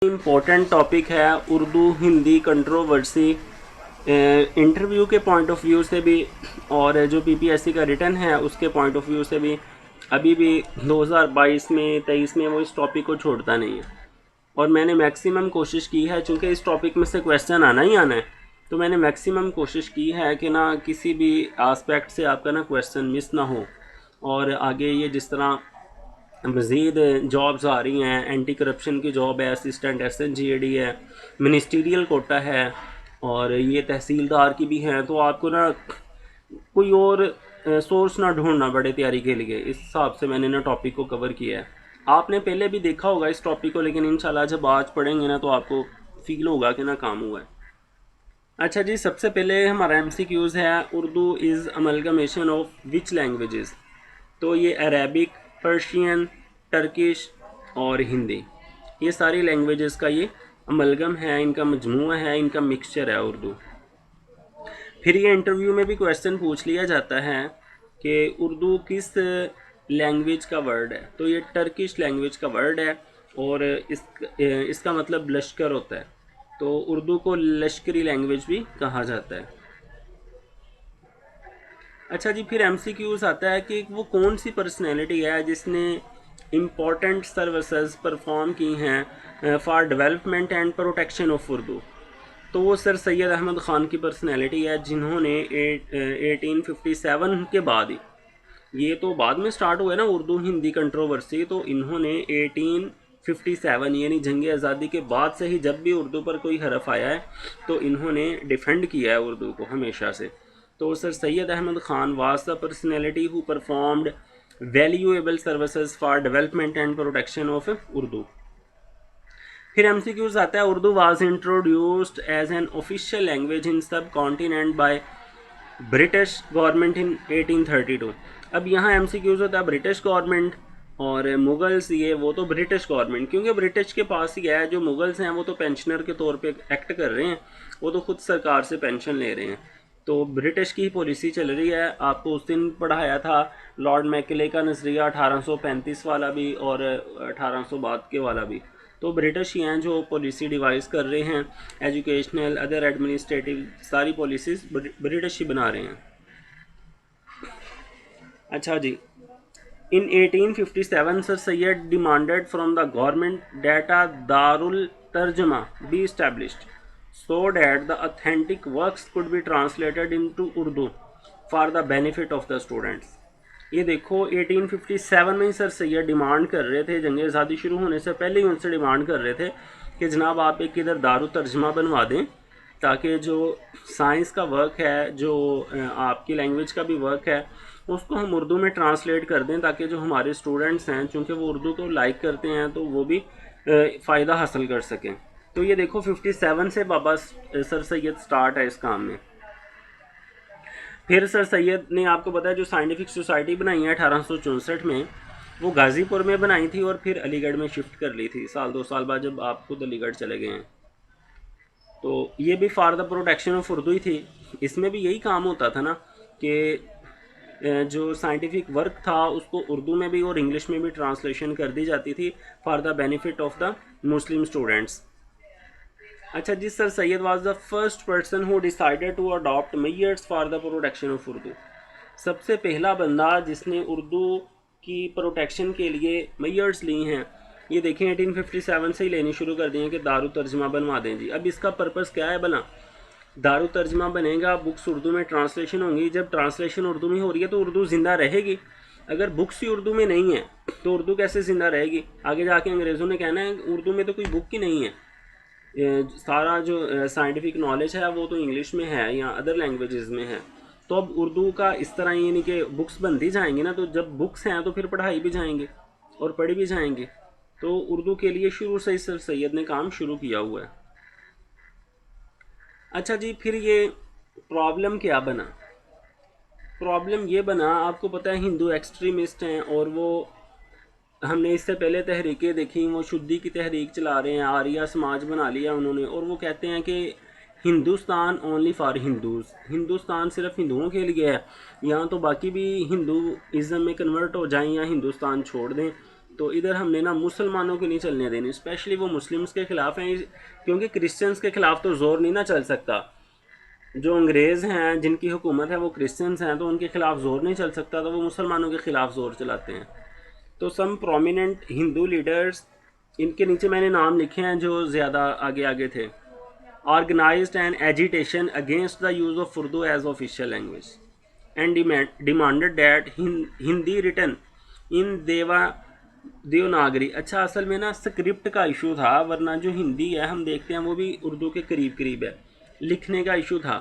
Important topic है Urdu Hindi controversy. Interview के point of view से भी और जो पीपीएससी का रिटर्न है उसके पॉइंट ऑफ व्यू से भी अभी भी 2022 में 23 में वो इस टॉपिक को छोड़ता नहीं है। और मैंने मैक्सिमम कोशिश की है, चूँकि इस टॉपिक में से क्वेश्चन आना ही आना है, तो मैंने मैक्सिमम कोशिश की है कि ना किसी भी आस्पेक्ट से आपका ना क्वेश्चन मिस ना हो। और आगे ये जिस तरह मज़ीद जॉब्स आ रही हैं, एंटी करप्शन की जॉब है, असिस्टेंट SNGAD है, मिनिस्टीरियल कोटा है और ये तहसीलदार की भी हैं, तो आपको ना कोई और सोर्स ना ढूंढना पड़े तैयारी के लिए। इस हिसाब से मैंने ना टॉपिक को कवर किया है। आपने पहले भी देखा होगा इस टॉपिक को, लेकिन इंशाल्लाह जब आज पढ़ेंगे ना तो आपको फील होगा कि ना काम हुआ है। अच्छा जी, सबसे पहले हमारा MCQs है Urdu is amalgamation of which languages. तो ये अरेबिक, पर्शियन, टर्किश और हिंदी, ये सारी लैंग्वेजेस का ये अमलगम है, इनका मजमूआ है, इनका मिक्सचर है उर्दू। फिर ये इंटरव्यू में भी क्वेश्चन पूछ लिया जाता है कि उर्दू किस लैंग्वेज का वर्ड है। तो ये टर्किश लैंग्वेज का वर्ड है और इसका मतलब लश्कर होता है। तो उर्दू को लश्करी लैंग्वेज भी कहा जाता है। अच्छा जी, फिर MCQs आता है कि वो कौन सी पर्सनैलिटी है जिसने इम्पॉर्टेंट सर्विसेज परफॉर्म की हैं for development and protection of Urdu. तो वो सर सैयद अहमद ख़ान की पर्सनैलिटी है, जिन्होंने 1857 के बाद ही, ये तो बाद में स्टार्ट हुआ है ना उर्दू हिंदी कंट्रोवर्सी, तो इन्होंने 1857 यानी जंग आज़ादी के बाद से ही जब भी उर्दू पर कोई हरफ आया है तो इन्होंने डिफेंड किया है उर्दू को हमेशा से। तो sir Syed Ahmad Khan was the personality who performed valuable services for development and protection of Urdu. फिर MCQs आता है Urdu was introduced as an official language in subcontinent by British government in 1832। अब यहाँ MCQs होता है ब्रिटिश गवर्नमेंट और मुगल्स, ये वो तो ब्रिटिश गवर्नमेंट, क्योंकि ब्रिटिश के पास ही है। जो मुगल्स हैं वो तो पेंशनर के तौर पे एक्ट कर रहे हैं, वो तो खुद सरकार से पेंशन ले रहे हैं। तो ब्रिटिश की पॉलिसी चल रही है। आपको उस दिन पढ़ाया था लॉर्ड मैकले का नज़रिया 1835 वाला भी और 1800 बाद के वाला भी। तो ब्रिटिश ही हैं जो पॉलिसी डिवाइस कर रहे हैं, एजुकेशनल अदर एडमिनिस्ट्रेटिव सारी पॉलिसीज़ ब्रिटिश ही बना रहे हैं। अच्छा जी, इन 1857 sir Syed demanded from the government that अ दारुल तर्जमा B established so that the authentic works could be translated into Urdu for the benefit of the students। ये देखो 1857 में ही सर सैयद डिमांड कर रहे थे, जंग आज़ादी शुरू होने से पहले ही उनसे डिमांड कर रहे थे कि जनाब आप एक इधर दारू तर्जमा बनवा दें, ताकि जो साइंस का वर्क है, जो आपकी लैंग्वेज का भी वर्क है, उसको हम उर्दू में ट्रांसलेट कर दें, ताकि जो हमारे स्टूडेंट्स हैं, चूँकि वो उर्दू को लाइक करते हैं, तो वो भी फ़ायदा हासिल कर सकें। तो ये देखो 57 से बाबा सर सैयद स्टार्ट है इस काम में। फिर सर सैयद ने, आपको पता है, जो साइंटिफिक सोसाइटी बनाई है 1864 में, वो गाज़ीपुर में बनाई थी और फिर अलीगढ़ में शिफ्ट कर ली थी साल 2 साल बाद, जब आप खुद अलीगढ़ चले गए हैं। तो ये भी for the protection of Urdu ही थी। इसमें भी यही काम होता था ना कि जो साइंटिफिक वर्क था उसको उर्दू में भी और इंग्लिश में भी ट्रांसलेशन कर दी जाती थी for the benefit of the Muslim students. अच्छा जी, sir Syed was the first person who decided to adopt measures for the protection of Urdu. सबसे पहला बंदा जिसने उर्दू की प्रोटेक्शन के लिए मेयर्स ली हैं, ये देखें 1857 से ही लेनी शुरू कर दी हैं कि दारू तर्जमा बनवा दें जी। अब इसका पर्पस क्या है भला? दारू तर्जमा बनेगा, बुक्स उर्दू में ट्रांसलेशन होंगी। जब ट्रांसलेशन उर्दू में हो रही है तो उर्दू ज़िंदा रहेगी। अगर बुक्स ही उर्दू में नहीं है तो उर्दू कैसे ज़िंदा रहेगी? आगे जाके अंग्रेज़ों ने कहना है उर्दू में तो कोई बुक ही नहीं है, सारा जो साइंटिफिक नॉलेज है वो तो इंग्लिश में है या अदर लैंग्वेजेस में है। तो अब उर्दू का इस तरह ये नहीं कि बुक्स बनती जाएंगी ना, तो जब बुक्स हैं तो फिर पढ़ाई भी जाएंगे और पढ़ी भी जाएंगे। तो उर्दू के लिए शुरू से ही सर सैयद ने काम शुरू किया हुआ है। अच्छा जी, फिर ये प्रॉब्लम क्या बना? प्रॉब्लम ये बना, आपको पता है हिंदू एक्सट्रीमिस्ट हैं और वो, हमने इससे पहले तहरीकें देखी, वो शुद्धि की तहरीक चला रहे हैं, आर्या समाज बना लिया उन्होंने, और वो कहते हैं कि Hindustan only for Hindus, Hindustan सिर्फ हिंदुओं के लिए है, यहाँ तो बाकी भी हिंदूइज़म में कन्वर्ट हो जाएं या हिंदुस्तान छोड़ दें, तो इधर हमने ना मुसलमानों की नहीं चलने देनी, स्पेशली वो मुस्लिम्स के ख़िलाफ़ हैं, क्योंकि क्रिश्चियंस के ख़िलाफ़ तो ज़ोर नहीं ना चल सकता। जो अंग्रेज़ हैं जिनकी हुकूमत है वो क्रिश्चियंस हैं, तो उनके ख़िलाफ़ ज़ोर नहीं चल सकता, तो वो मुसलमानों के ख़िलाफ़ ज़ोर चलाते हैं। तो सम प्रोमिनेंट हिंदू लीडर्स, इनके नीचे मैंने नाम लिखे हैं जो ज़्यादा आगे आगे थे। Organised an agitation against the use of Urdu as official language and demanded that Hindi written in Devanagari. अच्छा, असल में ना स्क्रिप्ट का इशू था, वरना जो हिंदी है हम देखते हैं वो भी उर्दू के करीब करीब है, लिखने का इशू था।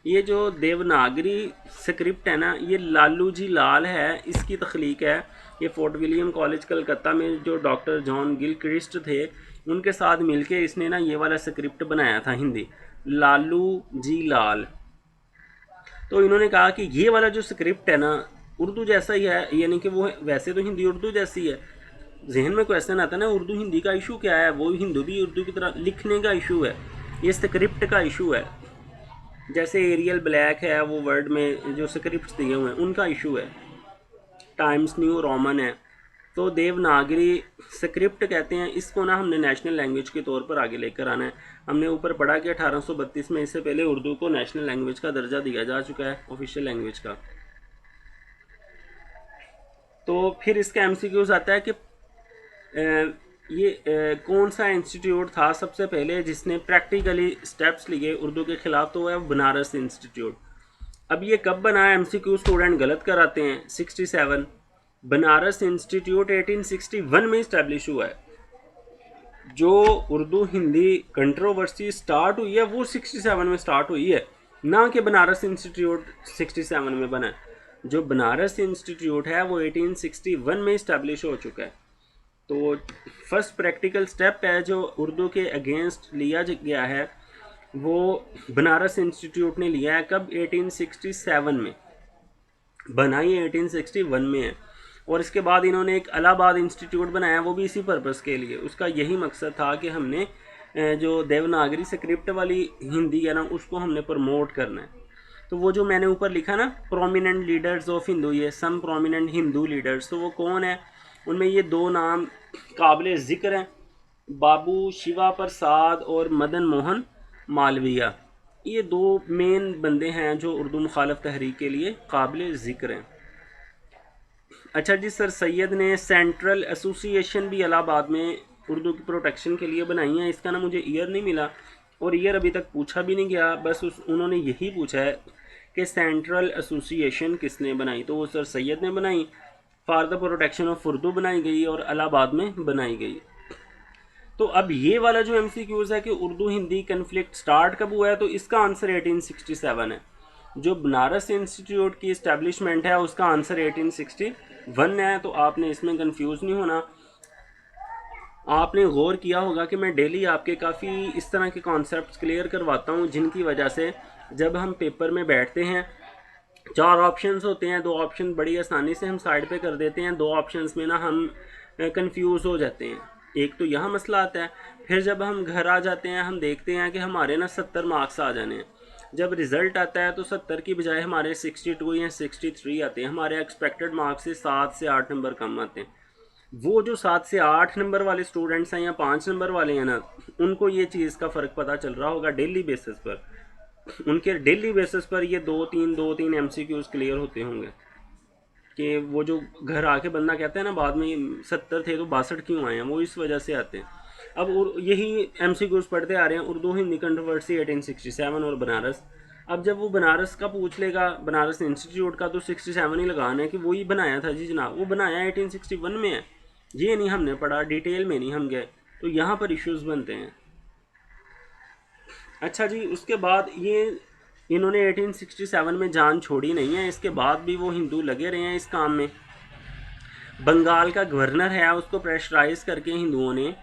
ये जो देवनागरी स्क्रिप्ट है ना, ये लालू जी लाल है, इसकी तख्लीक है। ये फोर्ट विलियम कॉलेज कलकत्ता में जो डॉक्टर जॉन गिलक्रिस्ट थे उनके साथ मिलके इसने ना ये वाला स्क्रिप्ट बनाया था हिंदी, लालू जी लाल। तो इन्होंने कहा कि ये वाला जो स्क्रिप्ट है ना उर्दू जैसा ही है, यानी कि वो वैसे तो हिंदी उर्दू जैसी है। जहन में क्वेश्चन आता है ना, उर्दू हिंदी का इशू क्या है, वो हिंदू भी उर्दू की तरह लिखने का इशू है, ये स्क्रिप्ट का इशू है। जैसे एरियल ब्लैक है, वो वर्ड में जो स्क्रिप्ट दिए हुए हैं उनका इशू है। टाइम्स न्यू रोमन है, तो देवनागरी स्क्रिप्ट कहते हैं इसको ना। हमने नेशनल लैंग्वेज के तौर पर आगे लेकर आना है। हमने ऊपर पढ़ा कि 1832 में इससे पहले उर्दू को नेशनल लैंग्वेज का दर्जा दिया जा चुका है, ऑफिशियल लैंग्वेज का। तो फिर इसका एमसीक्यूज आता है कि कौन सा इंस्टीट्यूट था सबसे पहले जिसने प्रैक्टिकली स्टेप्स लिए उर्दू के ख़िलाफ़, तो है बनारस इंस्टीट्यूट। अब ये कब बना है, एमसीक्यू स्टूडेंट गलत कराते हैं। 67 बनारस इंस्टीट्यूट 1861 में इस्टेब्लिश हुआ है। जो उर्दू हिंदी कंट्रोवर्सी स्टार्ट हुई है वो 67 में स्टार्ट हुई है, ना कि बनारस इंस्टीट्यूट 67 में बना है। जो बनारस इंस्टीट्यूट है वो 1861 में इस्टेब्लिश हो चुका है। तो फर्स्ट प्रैक्टिकल स्टेप है जो उर्दू के अगेंस्ट लिया गया है वो बनारस इंस्टीट्यूट ने लिया है। कब? 1867 में। बनाई 1861 में है। और इसके बाद इन्होंने एक इलाहाबाद इंस्टीट्यूट बनाया, वो भी इसी पर्पज़ के लिए। उसका यही मकसद था कि हमने जो देवनागरी स्क्रिप्ट वाली हिंदी है ना उसको हमने प्रमोट करना है। तो वो जो मैंने ऊपर लिखा ना, प्रोमिनेंट लीडर्स ऑफ हिंदू, ये सम प्रोमिनेंट हिंदू लीडर्स, तो वो कौन है? उनमें ये दो नाम काबिल ज़िक्र हैं, बाबू शिवा प्रसाद और मदन मोहन मालवीय। ये दो मेन बंदे हैं जो उर्दू मुखालफ तहरीक के लिए काबिल ज़िक्र हैं। अच्छा जी, सर सैयद ने सेंट्रल एसोसिएशन भी इलाहाबाद में उर्दू की प्रोटेक्शन के लिए बनाई है। इसका ना मुझे ईयर नहीं मिला और ईयर अभी तक पूछा भी नहीं गया, बस उन्होंने यही पूछा है कि सेंट्रल एसोसिएशन किसने बनाई, तो वो सर सैयद ने बनाई। For the protection of Urdu बनाई गई और इलाहाबाद में बनाई गई। तो अब ये वाला जो एमसीक्यूज़ है कि उर्दू हिंदी कन्फ्लिक्ट स्टार्ट कब हुआ है, तो इसका आंसर 1867 है। जो बनारस इंस्टीट्यूट की इस्टेब्लिशमेंट है उसका आंसर 1861 है। तो आपने इसमें कंफ्यूज नहीं होना। आपने गौर किया होगा कि मैं डेली आपके काफ़ी इस तरह के कॉन्सेप्ट्स क्लियर करवाता हूँ, जिनकी वजह से जब हम पेपर में बैठते हैं 4 ऑप्शंस होते हैं, 2 ऑप्शन बड़ी आसानी से हम साइड पे कर देते हैं, 2 ऑप्शंस में ना हम कंफ्यूज हो जाते हैं। एक तो यह मसला आता है, फिर जब हम घर आ जाते हैं हम देखते हैं कि हमारे ना 70 मार्क्स आ जाने हैं। जब रिज़ल्ट आता है तो 70 की बजाय हमारे 62 या 63 आते हैं। हमारे एक्सपेक्टेड मार्क्स से 7 से 8 नंबर कम आते हैं। वो जो 7 से 8 नंबर वाले स्टूडेंट्स हैं या 5 नंबर वाले हैं ना, उनको ये चीज़ का फ़र्क पता चल रहा होगा डेली बेसिस पर। उनके डेली बेसिस पर ये 2-3 MCQs क्लियर होते होंगे कि वो जो घर आके बंदा कहता है ना बाद में 70 थे तो 62 क्यों आए हैं, वो इस वजह से आते हैं। अब यही MCQs पढ़ते आ रहे हैं, उर्दू हिंदी कंट्रोवर्सी 1867 और बनारस। अब जब वो बनारस का पूछ लेगा, बनारस इंस्टीट्यूट का, तो 67 ही लगाना है कि वही बनाया था जी जनाब, वो बनाया 1861 में है। ये नहीं हमने पढ़ा, डिटेल में नहीं हम गए, तो यहाँ पर इश्यूज़ बनते हैं। अच्छा जी, उसके बाद ये इन्होंने 1867 में जान छोड़ी नहीं है, इसके बाद भी वो हिंदू लगे रहे हैं इस काम में। बंगाल का गवर्नर है उसको प्रेशराइज करके हिंदुओं ने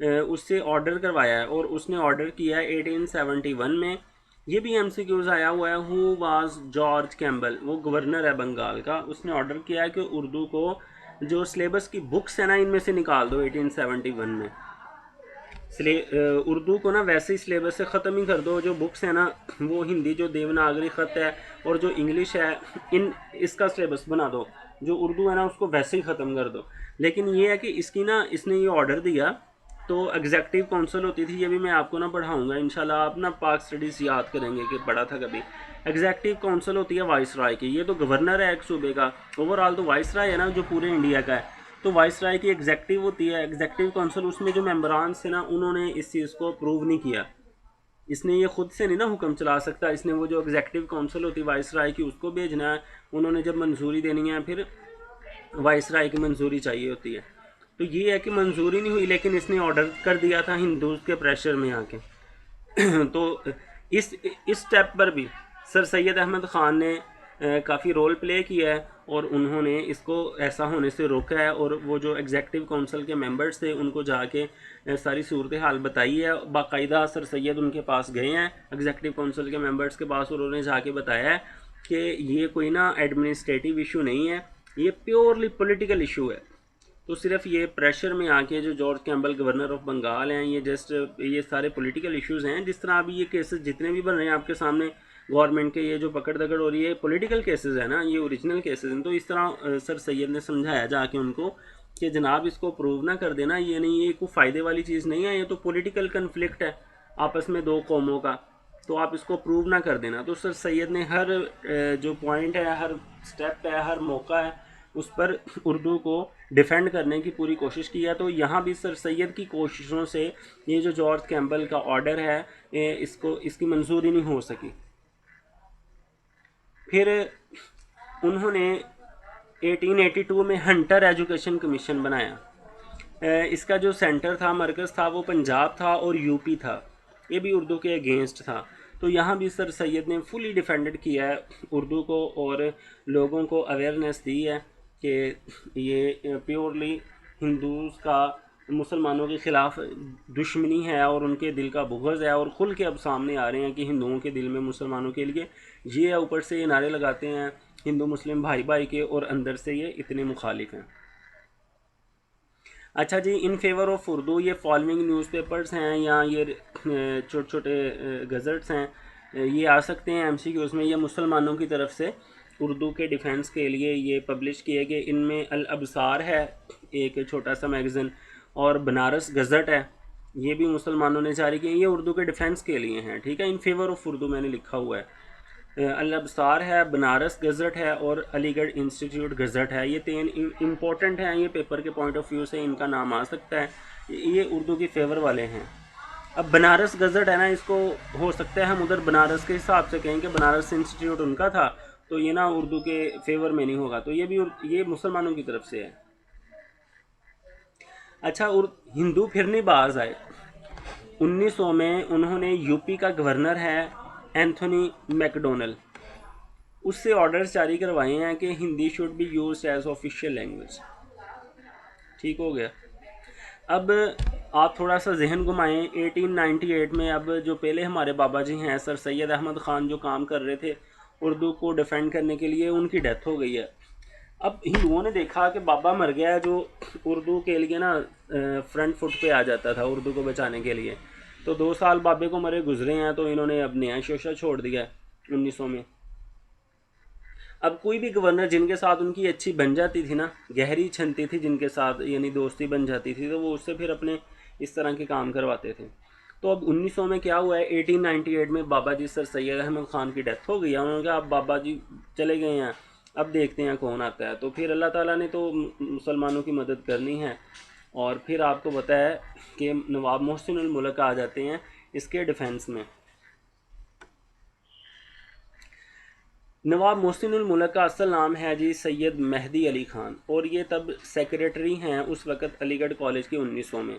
उससे ऑर्डर करवाया है, और उसने ऑर्डर किया है 1871 में। ये भी MCQs आया हुआ है। हु वाज जॉर्ज कैम्बल, वो गवर्नर है बंगाल का, उसने ऑर्डर किया है कि उर्दू को जो सिलेबस की बुक्स है ना इनमें से निकाल दो 1871 में। उर्दू को ना वैसे ही सिलेबस से ख़त्म ही कर दो। जो बुक्स है ना वो हिंदी जो देवनागरी ख़त है और जो इंग्लिश है, इसका सिलेबस बना दो। जो उर्दू है ना उसको वैसे ही ख़त्म कर दो। लेकिन ये है कि इसने ये ऑर्डर दिया, तो एग्जेक्टिव काउंसिल होती थी, ये भी मैं आपको ना पढ़ाऊँगा इंशाल्लाह, आप ना पाक स्टडीज़ याद करेंगे कि पढ़ा था कभी। एग्जेक्टिव काउंसिल होती है वाइस राय की, ये तो गवर्नर है एक सूबे का, ओवरऑल तो वाइस राय है ना जो पूरे इंडिया का है। तो वाइस राय की एग्जेक्टिव होती है, एग्जेक्टिव काउंसिल, उसमें जो मेम्बरान थे ना उन्होंने इस चीज़ को अप्रूव नहीं किया। इसने ये खुद से नहीं ना हुक्म चला सकता, इसने वो जो एग्जेक्टिव काउंसिल होती है वाइस राय की उसको भेजना है, उन्होंने जब मंजूरी देनी है फिर वाइस राय की मंजूरी चाहिए होती है। तो ये है कि मंजूरी नहीं हुई, लेकिन इसने ऑर्डर कर दिया था हिंदूज के प्रेशर में आके। तो इस स्टेप पर भी सर सैयद अहमद ख़ान ने काफ़ी रोल प्ले किया है और उन्होंने इसको ऐसा होने से रोका है। और वो जो एग्जेक्टिव काउंसिल के मेंबर्स थे उनको जाके सारी सूरत हाल बताई है, बाकायदा सर सैयद उनके पास गए हैं एग्जेक्टिव काउंसिल के मेंबर्स के पास, और उन्होंने जाके बताया है कि ये कोई ना एडमिनिस्ट्रेटिव इशू नहीं है, ये प्योरली पॉलिटिकल इशू है। तो सिर्फ ये प्रेशर में आके जो George Campbell governor of Bengal हैं, ये जस्ट ये सारे पॉलिटिकल इश्यूज़ हैं। जिस तरह अभी ये केसेस जितने भी बन रहे हैं आपके सामने गवर्नमेंट के, ये जो पकड़ दकड़ हो रही है पॉलिटिकल केसेस है ना, ये ओरिजिनल केसेस हैं। तो इस तरह सर सैयद ने समझाया जाके उनको कि जनाब इसको प्रूव ना कर देना, ये नहीं, ये कोई फ़ायदे वाली चीज़ नहीं है, ये तो पॉलिटिकल कन्फ्लिक्ट है आपस में दो कौमों का, तो आप इसको प्रूव ना कर देना। तो सर सैयद ने हर जो पॉइंट है, हर स्टेप है, हर मौका है, उस पर उर्दू को डिफेंड करने की पूरी कोशिश की है। तो यहाँ भी सर सैयद की कोशिशों से ये जो जॉर्ज कैम्बल का ऑर्डर है इसकी मंजूरी नहीं हो सकी। फिर उन्होंने 1882 में हंटर एजुकेशन कमीशन बनाया। इसका जो सेंटर था, मरकज़ था, वो पंजाब था और यूपी था, ये भी उर्दू के अगेंस्ट था। तो यहाँ भी सर सैयद ने फुली डिफेंडेड किया है उर्दू को और लोगों को अवेयरनेस दी है कि ये प्योरली हिंदूज़ का मुसलमानों के ख़िलाफ़ दुश्मनी है और उनके दिल का बुग़्ज़ है, और खुल के अब सामने आ रहे हैं कि हिंदुओं के दिल में मुसलमानों के लिए ये है, ऊपर से ये नारे लगाते हैं हिंदू मुस्लिम भाई भाई के, और अंदर से ये इतने मुखालिफ हैं। अच्छा जी, इन फेवर ऑफ उर्दू ये फॉलोइंग न्यूज़पेपर्स हैं या ये छोटे छोटे गज़ट्स हैं, ये आ सकते हैं MCQs में। ये मुसलमानों की तरफ से उर्दू के डिफेंस के लिए ये पब्लिश किए गए। इनमें अल अबसार है एक छोटा सा मैगज़ीन, और बनारस गज़ट है, ये भी मुसलमानों ने जारी किए, ये उर्दू के डिफेंस के लिए हैं, ठीक है। इन फेवर ऑफ उर्दू मैंने लिखा हुआ है। अल अबसार है, बनारस गज़ट है और अलीगढ़ इंस्टीट्यूट गज़ट है। ये तीन इम्पोर्टेंट हैं, ये पेपर के पॉइंट ऑफ व्यू से इनका नाम आ सकता है, ये उर्दू की फेवर वाले हैं। अब बनारस गज़ट है ना, इसको हो सकता है हम उधर बनारस के हिसाब से कहें कि बनारस इंस्टीट्यूट उनका था, तो ये ना उर्दू के फेवर में नहीं होगा, तो ये मुसलमानों की तरफ से है। अच्छा, और हिंदू फिरनी बाज आए 1900 में, उन्होंने यूपी का गवर्नर है एंथोनी मैकडोनल, उससे ऑर्डर्स जारी करवाए हैं कि Hindi should be used as official language. ठीक हो गया। अब आप थोड़ा सा जहन घुमाएं 1898 में, अब जो पहले हमारे बाबा जी हैं सर सैयद अहमद ख़ान, जो काम कर रहे थे उर्दू को डिफेंड करने के लिए, उनकी डेथ हो गई है। अब हिंदुओं ने देखा कि बाबा मर गया है जो उर्दू के लिए ना फ्रंट फुट पे आ जाता था उर्दू को बचाने के लिए, तो 2 साल बाबे को मरे गुजरे हैं, तो इन्होंने अब नया शोशा छोड़ दिया 1900 में। अब कोई भी गवर्नर जिनके साथ उनकी अच्छी बन जाती थी ना, गहरी छनती थी जिनके साथ, यानी दोस्ती बन जाती थी, तो वो उससे फिर अपने इस तरह के काम करवाते थे। तो अब 1900 में क्या हुआ है, 1898 में बाबा जी सर सैयद अहमद ख़ान की डेथ हो गई है। उन्होंने कहा अब बाबा जी चले गए हैं, अब देखते हैं कौन आता है। तो फिर अल्लाह ताला ने तो मुसलमानों की मदद करनी है, और फिर आपको पता है कि नवाब मोहसिन उल मुल्क आ जाते हैं इसके डिफेंस में। नवाब मोहसिन उल मुल्क का असल नाम है जी सैयद मेहदी अली ख़ान, और ये तब सेक्रेटरी हैं उस वक़्त अलीगढ़ कॉलेज के 1900 में।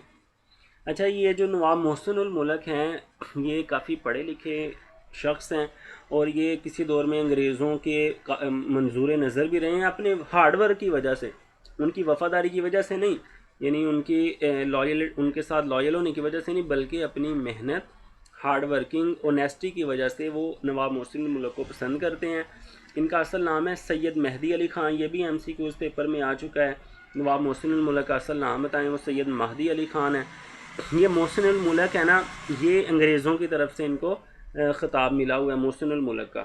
अच्छा, ये जो नवाब मोहसिन उल मुल्क हैं ये काफ़ी पढ़े लिखे शख्स हैं, और ये किसी दौर में अंग्रेज़ों के मंजूर नज़र भी रहे हैं अपने हार्ड वर्क की वजह से, उनकी वफ़ादारी की वजह से नहीं, यानी उनके साथ लॉयल होने की वजह से नहीं, बल्कि अपनी मेहनत, हार्ड वर्किंग, ऑनेस्टी की वजह से वो नवाब मोहसिन मुल्क को पसंद करते हैं। इनका असल नाम है सैयद मेहदी अली ख़ान, ये भी MCQs पेपर में आ चुका है। नवाब मोहसिन मुल्क का असल नाम बताएं, वो सैयद मेहदी अली ख़ान है। ये मोहसिन मुल्क है ना, ये अंग्रेज़ों की तरफ से इनको ख़िताब मिला हुआ है मोहसिन मुल्क का,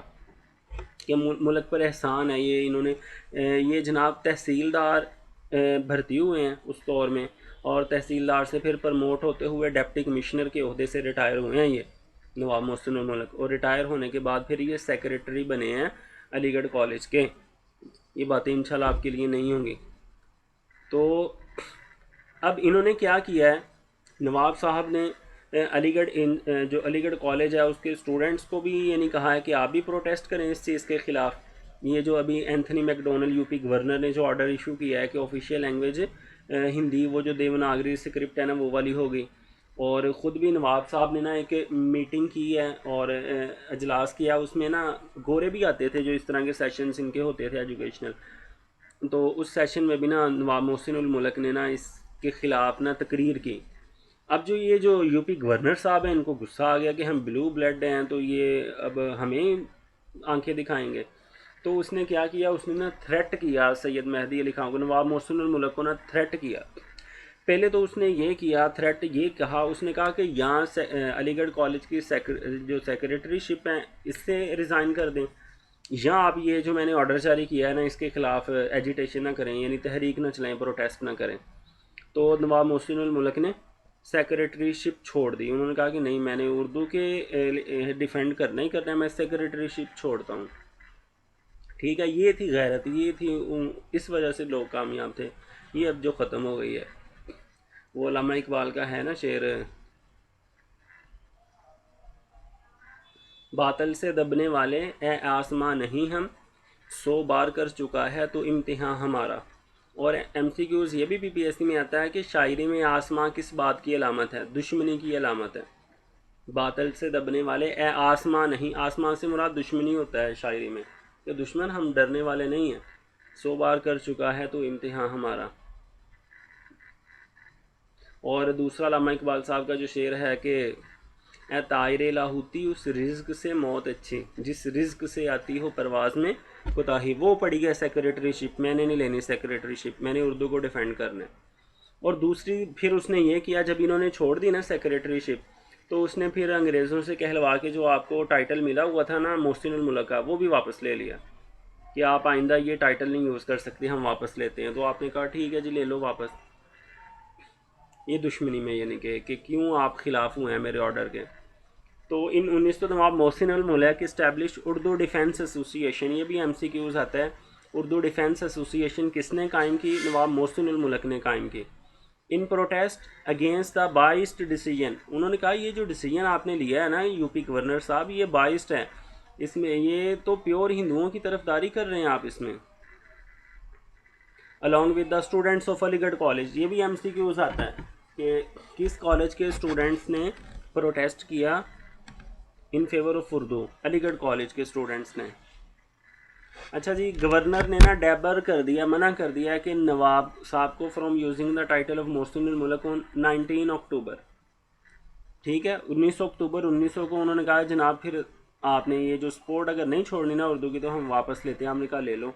कि मुल्क पर एहसान है, ये इन्होंने ये जनाब तहसीलदार भर्ती हुए हैं उस दौर में, और तहसीलदार से फिर प्रमोट होते हुए डिप्टी कमिश्नर के ओहदे से रिटायर हुए हैं ये नवाब मोहसिन उल मुल्क, और रिटायर होने के बाद फिर ये सेक्रेटरी बने हैं अलीगढ़ कॉलेज के। ये बातें इंशाल्लाह आपके लिए नहीं होंगी। तो अब इन्होंने क्या किया है, नवाब साहब ने अलीगढ़ जो अलीगढ़ कॉलेज है उसके स्टूडेंट्स को भी यानी कहा है कि आप भी प्रोटेस्ट करें इस चीज़ के ख़िलाफ़। ये जो अभी एंथनी मैकडोनल यूपी गवर्नर ने जो ऑर्डर इशू किया है कि ऑफिशियल लैंग्वेज हिंदी, वो जो देवनागरी स्क्रिप्ट है ना वो वाली होगी। और ख़ुद भी नवाब साहब ने ना एक मीटिंग की है और अजलास किया, उसमें ना गोरे भी आते थे जो इस तरह के सेशंस इनके होते थे एजुकेशनल। तो उस सेशन में भी ना नवाब मोहसिन उल मुल्क ने ना इसके ख़िलाफ़ ना तकरीर की। अब जो ये जो यूपी गवर्नर साहब हैं इनको गुस्सा आ गया कि हम ब्लू ब्लड हैं तो ये अब हमें आंखें दिखाएंगे। तो उसने क्या किया, उसने ना थ्रेट किया सैयद मेहदी अली खान को, नवाब मोहसिन उल मुल्क को ना थ्रेट किया। पहले तो उसने ये किया, थ्रेट ये कहा, उसने कहा कि यहाँ से अलीगढ़ कॉलेज की जो सेक्रेटरीशिप है इससे रिज़ाइन कर दें, या आप ये जो मैंने ऑर्डर जारी किया है ना इसके ख़िलाफ़ एजिटेशन ना करें, यानी तहरीक ना चलाएं, प्रोटेस्ट ना करें। तो नवाब मोहसिन उल मुल्क ने सेक्रेटरीशिप छोड़ दी। उन्होंने कहा कि नहीं, मैंने उर्दू के डिफेंड करना ही करना है, मैं सेक्रेटरीशिप छोड़ता हूँ। ठीक है, ये थी गैरत, ये थी, इस वजह से लोग कामयाब थे। ये अब जो ख़त्म हो गई है, वो अल्लामा इकबाल का है ना शेर, बातल से दबने वाले ए आसमां नहीं हम, 100 बार कर चुका है तो इम्तिहान हमारा। और MCQs ये भी PPSC में आता है कि शायरी में आसमां किस बात की अलामत है, दुश्मनी की अलामत है। बातल से दबने वाले ए आसमां नहीं, आसमां से मुराद दुश्मनी होता है शायरी में, कि दुश्मन हम डरने वाले नहीं हैं, 100 बार कर चुका है तो इम्तिहान हमारा। और दूसरा अल्लामा इकबाल साहब का जो शेर है कि ए तायरे लाहूती उस रिज्क से मौत अच्छी, जिस रिज्क से आती हो परवाज़ में कोताही। वो पड़ी है सेक्रेटरीशिप, मैंने नहीं लेनी सेक्रेटरीशिप, मैंने उर्दू को डिफेंड करना है। और दूसरी फिर उसने ये किया, जब इन्होंने छोड़ दी ना सेक्रेटरीशिप, तो उसने फिर अंग्रेज़ों से कहलवा के जो आपको टाइटल मिला हुआ था ना मोहसिन उल मुल्क का, वो भी वापस ले लिया कि आप आइंदा ये टाइटल नहीं यूज़ कर सकते, हम वापस लेते हैं। तो आपने कहा ठीक है जी, ले लो वापस। ये दुश्मनी में यानी कि क्यों आप ख़िलाफ़ हुए हैं मेरे ऑर्डर के। तो इन 19 तो नवाब मोहसिन उल मुल्क इस्टेब्लिश उर्दू डिफेंस एसोसिएशन, ये भी MCQs आता है। उर्दू डिफेंस एसोसिएशन किसने कायम की, नवाब मोहसिन उल मुल्क ने कायम की। In protest against the biased decision, उन्होंने कहा ये जो डिसीजन आपने लिया है ना यूपी गवर्नर साहब, ये बाइस्ड है, इसमें ये तो प्योर हिंदुओं की तरफदारी कर रहे हैं आप इसमें। Along with the students of Aligarh college, ये भी MCQs आता है कि किस कॉलेज के स्टूडेंट्स ने प्रोटेस्ट किया in favour of Urdu, Aligarh college के स्टूडेंट्स ने। अच्छा जी, गवर्नर ने ना डेबर कर दिया, मना कर दिया कि नवाब साहब को from using the title of Mohsin ul Mulk on 19 अक्टूबर। ठीक है, 19 अक्टूबर 1900 को उन्होंने कहा जनाब फिर आपने ये जो सपोर्ट अगर नहीं छोड़नी ना उर्दू की तो हम वापस लेते हैं। हमने कहा ले लो।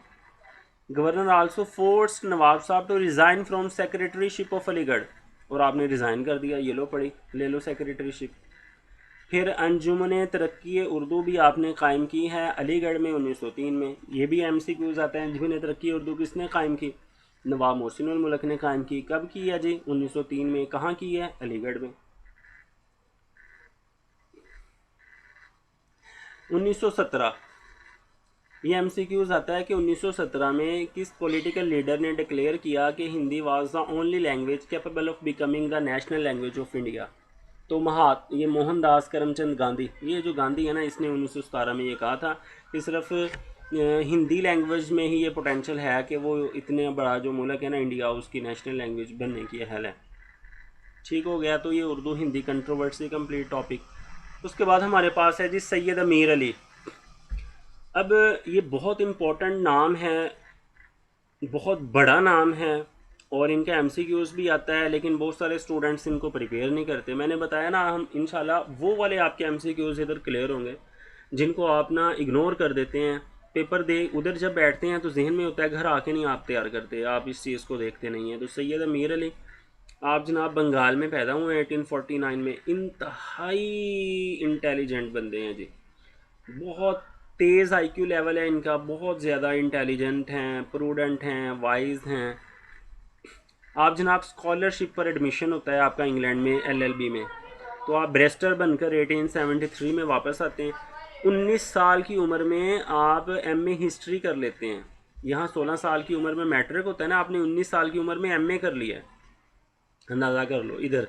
Governor also forced Nawab Sahab to resign from secretaryship of Aligarh, और आपने रिज़ाइन कर दिया, ये लो पड़ी, ले लो सेक्रेटरीशिप। फिर अंजुमन तरक्की उर्दू भी आपने कायम की है अलीगढ़ में 1903 में, ये भी MCQs आते हैं। अंजुमन तरक्की उर्दू किसने कायम की, नवाब मोहसिन उल मुल्क ने कायम की। कब की है जी, 1903 में। कहाँ की है, अलीगढ़ में। 1917, ये MCQs आता है कि 1917 में किस पॉलिटिकल लीडर ने डिक्लेयर किया कि Hindi was the only language capable of becoming the national language of India. तो ये मोहनदास करमचंद गांधी, ये जो गांधी है ना, इसने 1917 में ये कहा था कि सिर्फ हिंदी लैंग्वेज में ही ये पोटेंशियल है कि वो इतने बड़ा जो मुल्क है ना इंडिया, उसकी नेशनल लैंग्वेज बनने की अहल है। ठीक हो गया, तो ये Urdu Hindi controversy complete topic. उसके बाद हमारे पास है जी सैयद अमीर अली। अब ये बहुत इम्पोर्टेंट नाम है, बहुत बड़ा नाम है, और इनके MCQs भी आता है, लेकिन बहुत सारे स्टूडेंट्स इनको प्रिपेयर नहीं करते। मैंने बताया ना, हम इंशाल्लाह वो वाले आपके MCQs इधर क्लियर होंगे जिनको आप ना इग्नोर कर देते हैं। पेपर दे उधर जब बैठते हैं तो जहन में होता है, घर आके नहीं आप तैयार करते, आप इस चीज़ को देखते नहीं हैं। तो सैयद अमीर अली, आप जनाब बंगाल में पैदा हुए 1849 में। इंतहाई इंटेलिजेंट बंदे हैं जी, बहुत तेज़ आईक्यू लेवल है इनका, बहुत ज़्यादा इंटेलिजेंट हैं, प्रूडेंट हैं, वाइज हैं। आप जनाब स्कॉलरशिप पर एडमिशन होता है आपका इंग्लैंड में एलएलबी में, तो आप ब्रेस्टर बनकर 1873 में वापस आते हैं। 19 साल की उम्र में आप एमए हिस्ट्री कर लेते हैं। यहाँ 16 साल की उम्र में मैट्रिक होता है ना, आपने 19 साल की उम्र में एमए कर लिया है, अंदाज़ा कर लो इधर।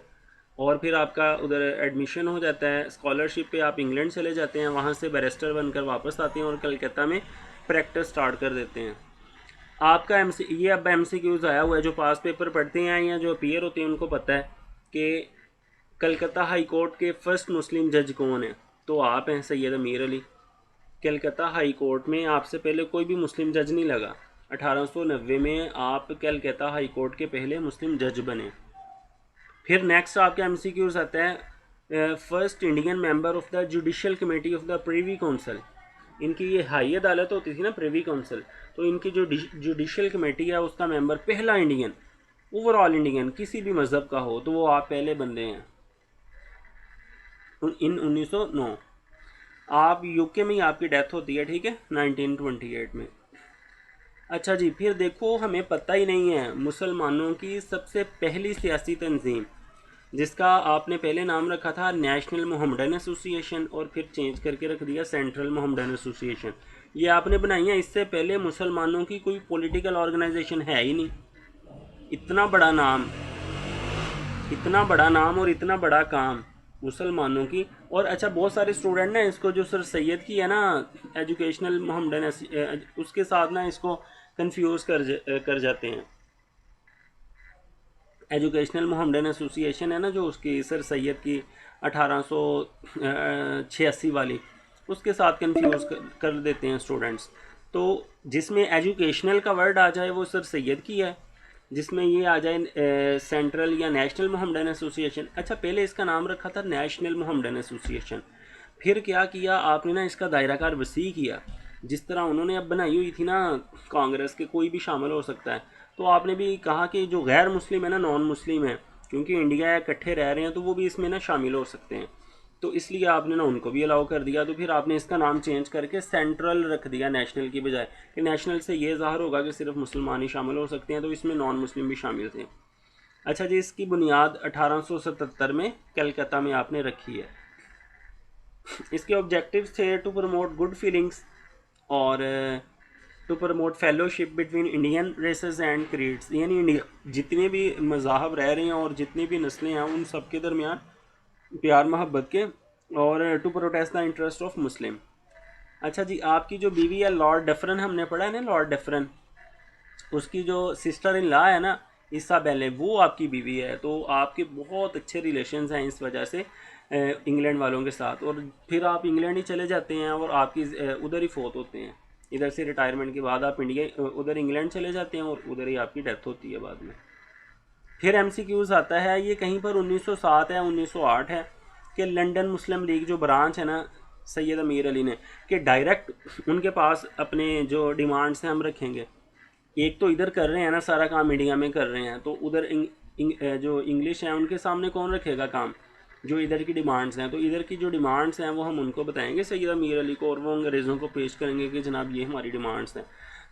और फिर आपका उधर एडमिशन हो जाता है, स्कॉलरशिप पे आप इंग्लैंड चले जाते हैं, वहाँ से बैरिस्टर बनकर वापस आते हैं और कलकत्ता में प्रैक्टिस स्टार्ट कर देते हैं। आपका ये अब MCQs आया हुआ है, जो पास पेपर पढ़ते हैं या जो अपीयर होते हैं उनको पता है कि कलकत्ता हाई कोर्ट के फर्स्ट मुस्लिम जज कौन है। तो आप हैं सैयद अमीर अली। कलकत्ता हाई कोर्ट में आपसे पहले कोई भी मुस्लिम जज नहीं लगा। 1890 में आप कलकत्ता हाई कोर्ट के पहले मुस्लिम जज बने। फिर नेक्स्ट आपके MCQs आता है first Indian member of the judicial committee of the Privi council. इनकी ये हाई अदालत होती थी ना, प्रीवी काउंसिल, तो इनकी जो जुडिशल कमेटी है उसका मेंबर पहला इंडियन, ओवरऑल इंडियन किसी भी मज़हब का हो तो वो आप पहले बंदे हैं इन 1909। आप यूके में ही आपकी डेथ होती है, ठीक है, 1928 में। अच्छा जी, फिर देखो हमें पता ही नहीं है मुसलमानों की सबसे पहली सियासी तंजीम जिसका आपने पहले नाम रखा था नेशनल मोहम्मडन एसोसिएशन और फिर चेंज करके रख दिया सेंट्रल मोहम्मडन एसोसिएशन, ये आपने बनाई है। इससे पहले मुसलमानों की कोई पॉलिटिकल ऑर्गेनाइजेशन है ही नहीं। इतना बड़ा नाम, इतना बड़ा नाम और इतना बड़ा काम मुसलमानों की। और अच्छा, बहुत सारे स्टूडेंट ना इसको जो सर सैयद की है ना एजुकेशनल मोहम्मडन उसके साथ ना इसको कंफ्यूज कर जाते हैं। एजुकेशनल मोहम्मडन एसोसिएशन है ना जो उसकी सर सैयद की 1886 वाली, उसके साथ कंफ्यूज कर देते हैं स्टूडेंट्स। तो जिसमें एजुकेशनल का वर्ड आ जाए वो सर सैयद की है, जिसमें ये आ जाए सेंट्रल या नेशनल मोहम्मडन एसोसिएशन। अच्छा, पहले इसका नाम रखा था नेशनल मोहम्मडन एसोसिएशन, फिर क्या किया आपने ना इसका दायराकार वसी किया। जिस तरह उन्होंने अब बनाई हुई थी ना कांग्रेस के कोई भी शामिल हो सकता है, तो आपने भी कहा कि जो गैर मुस्लिम है ना, नॉन मुस्लिम है, क्योंकि इंडिया या इकट्ठे रह रहे हैं तो वो भी इसमें ना शामिल हो सकते हैं, तो इसलिए आपने ना उनको भी अलाउ कर दिया। तो फिर आपने इसका नाम चेंज करके सेंट्रल रख दिया नेशनल की बजाय, कि नेशनल से ये ज़ाहिर होगा कि सिर्फ मुसलमान ही शामिल हो सकते हैं, तो इसमें नॉन मुस्लिम भी शामिल थे। अच्छा जी, इसकी बुनियाद 1877 में कलकत्ता में आपने रखी है। इसके ऑब्जेक्टिव्स थे टू प्रमोट गुड फीलिंग्स और to promote fellowship between Indian races and creeds, यानी इंडिया जितने भी मज़ाहब रह रहे हैं और जितनी भी नस्लें हैं उन सब के दरमियान प्यार मोहब्बत के, और to protest the interest of Muslim. अच्छा जी, आपकी जो बीवी है लॉर्ड डफरन, हमने पढ़ा है ना लॉर्ड डफरन, उसकी जो सिस्टर इन लॉ है ना इसाबेले, वो आपकी बीवी है। तो आपके बहुत अच्छे रिलेशंस हैं इस वजह से इंग्लैंड वालों के साथ, और फिर आप इंग्लैंड ही चले जाते हैं और आपकी उधर ही फोत होते हैं। इधर से रिटायरमेंट के बाद आप इंडिया उधर इंग्लैंड चले जाते हैं और उधर ही आपकी डेथ होती है बाद में। फिर MCQs आता है, ये कहीं पर 1907 है 1908 है, कि लंदन मुस्लिम लीग जो ब्रांच है ना सैयद अमीर अली ने, कि डायरेक्ट उनके पास अपने जो डिमांड्स हैं हम रखेंगे। एक तो इधर कर रहे हैं ना सारा काम, इंडिया में कर रहे हैं, तो उधर जो इंग्लिश हैं उनके सामने कौन रखेगा काम, जो इधर की डिमांड्स हैं। तो इधर की जो डिमांड्स हैं वो हम उनको बताएंगे सैयद अमीर अली को, और वो अंग्रेज़ों को पेश करेंगे कि जनाब ये हमारी डिमांड्स हैं।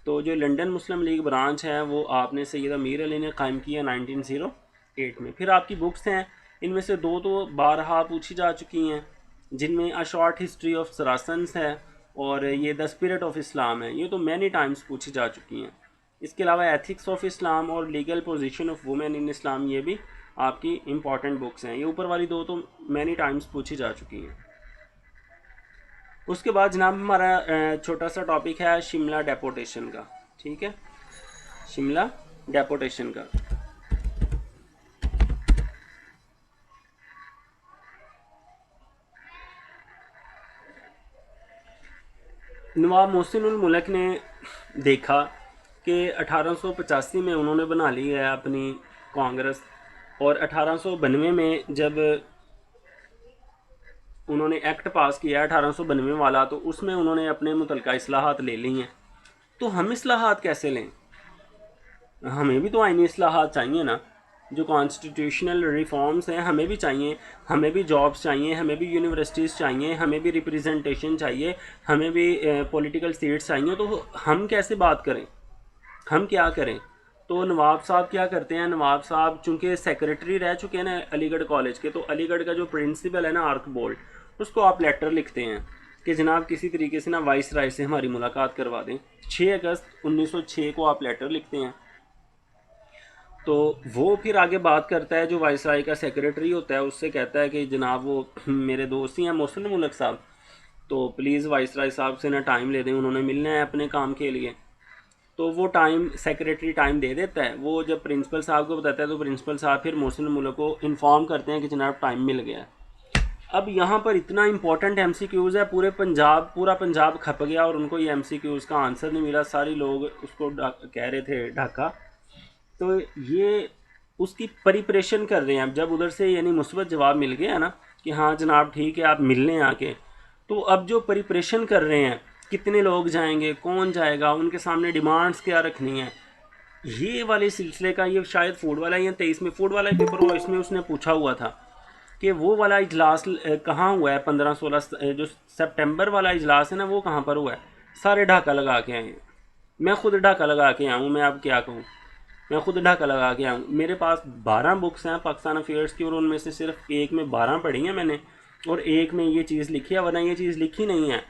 तो जो लंदन मुस्लिम लीग ब्रांच है वो आपने सैयद अमीर अली ने कायम किया 1908 में। फिर आपकी बुक्स हैं, इनमें से दो तो बारहा पूछी जा चुकी हैं, जिनमें अ शॉर्ट हिस्ट्री ऑफ सरासन्स है और ये द स्पिरिट ऑफ इस्लाम है, ये तो मैनी टाइम्स पूछी जा चुकी हैं। इसके अलावा एथिक्स ऑफ इस्लाम और legal position of women in Islam, ये भी आपकी इंपॉर्टेंट बुक्स हैं। ये ऊपर वाली दो तो मैनी टाइम्स पूछी जा चुकी हैं। उसके बाद जनाब हमारा छोटा सा टॉपिक है शिमला डेपोटेशन का, ठीक है, शिमला डेपोटेशन का। नवाब मोहसिन उल मुल्क ने देखा कि 1885 में उन्होंने बना ली है अपनी कांग्रेस, और 1892 में जब उन्होंने एक्ट पास किया 1892 वाला, तो उसमें उन्होंने अपने मुतलका इस्लाहात ले ली हैं। तो हम इस्लाहात कैसे लें, हमें भी तो आईनी इस्लाहात चाहिए ना। जो कॉन्स्टिट्यूशनल रिफॉर्म्स हैं हमें भी चाहिए, हमें भी जॉब्स चाहिए, हमें भी यूनिवर्सिटीज़ चाहिए, हमें भी रिप्रेजेंटेशन चाहिए, हमें भी पॉलिटिकल सीट्स चाहिए। तो हम कैसे बात करें, हम क्या करें? तो नवाब साहब क्या करते हैं, नवाब साहब चूँकि सेक्रेटरी रह चुके हैं ना अलीगढ़ कॉलेज के, तो अलीगढ़ का जो प्रिंसिपल है ना आर्क बोल्ट, उसको आप लेटर लिखते हैं कि जनाब किसी तरीके से ना वाइस राय से हमारी मुलाकात करवा दें। 6 अगस्त 1906 को आप लेटर लिखते हैं। तो वो फिर आगे बात करता है, जो वाइस राय का सेक्रेटरी होता है उससे कहता है कि जनाब वो मेरे दोस्त ही हैं मोहसिन मुल्क साहब, तो प्लीज़ वाइस राय साहब से ना टाइम ले दें, उन्होंने मिलना है अपने काम के लिए। तो वो टाइम सेक्रेटरी टाइम दे देता है। वो जब प्रिंसिपल साहब को बताता है तो प्रिंसिपल साहब फिर मोहसिन मुल्क को इन्फॉर्म करते हैं कि जनाब टाइम मिल गया। अब यहाँ पर इतना इंपॉर्टेंट एमसीक्यूज़ है, पूरा पंजाब खप गया और उनको ये एमसीक्यूज़ का आंसर नहीं मिला। सारे लोग उसको कह रहे थे ढाका। तो ये उसकी प्रिपरेशन कर रहे हैं। अब जब उधर से यानी मुस्बत जवाब मिल गया ना कि हाँ जनाब ठीक है आप मिलने आके, तो अब जो प्रिपरेशन कर रहे हैं कितने लोग जाएंगे, कौन जाएगा, उनके सामने डिमांड्स क्या रखनी है, ये वाले सिलसिले का, ये शायद फूड वाला या 23 में फूड वाला पेपर हुआ, इसमें उसने पूछा हुआ था कि वो वाला इजलास कहाँ हुआ है, 15-16 जो सितंबर वाला इजलास है ना वो कहाँ पर हुआ है। सारे ढाका लगा के आए हैं। मैं खुद ढाका लगा के आया हूँ, मैं अब क्या कहूँ, मैं खुद ढाका लगा के आया हूँ। मेरे पास 12 बुक्स हैं पाकिस्तान अफेयर्स की और उनमें से सिर्फ एक में 12 पढ़ी हैं मैंने और एक में ये चीज़ लिखी है, वरना ये चीज़ लिखी नहीं है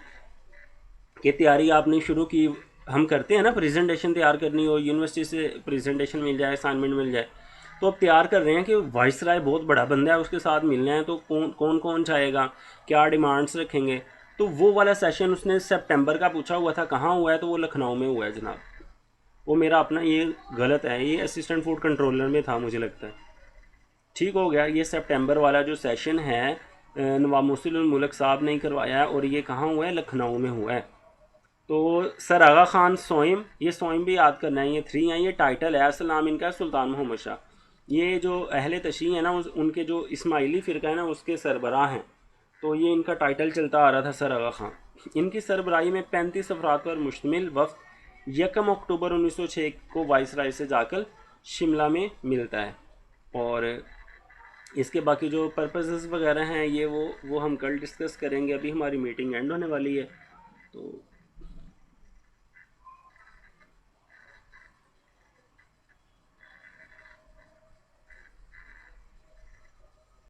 कि तैयारी आपने शुरू की। हम करते हैं ना प्रेजेंटेशन तैयार करनी हो, यूनिवर्सिटी से प्रेजेंटेशन मिल जाए, असाइनमेंट मिल जाए, तो अब तैयार कर रहे हैं कि वाइस राय बहुत बड़ा बंदा है उसके साथ मिलना है, तो कौन कौन जाएगा, क्या डिमांड्स रखेंगे। तो वो वाला सेशन उसने सितंबर का पूछा हुआ था, कहाँ हुआ है, तो वो लखनऊ में हुआ है जनाब। वो मेरा अपना ये गलत है, ये असिस्टेंट फूड कंट्रोलर में था मुझे लगता है। ठीक हो गया। ये सितंबर वाला जो सेशन है नवाब मोहसिन मुल्क साहब ने ही करवाया है और ये कहाँ हुआ है, लखनऊ में हुआ है। तो सर आगा ख़ान सोइम, ये सोइम भी याद करना है, ये 3 है, ये टाइटल है। असल नाम इनका सुल्तान मोहम्मद शाह। ये जो अहले तशी है ना उनके जो इस्माइली फ़िरका है ना उसके सरबराह हैं। तो ये इनका टाइटल चलता आ रहा था सर आगा ख़ान। इनकी सरबराही में 35 अफराद पर मुश्तमिल वफ़द 1 अक्टूबर 1906 को वाइस राय से जाकर शिमला में मिलता है। और इसके बाकी जो पर्पसेस वगैरह हैं ये वो हम कल डिस्कस करेंगे। अभी हमारी मीटिंग एंड होने वाली है। तो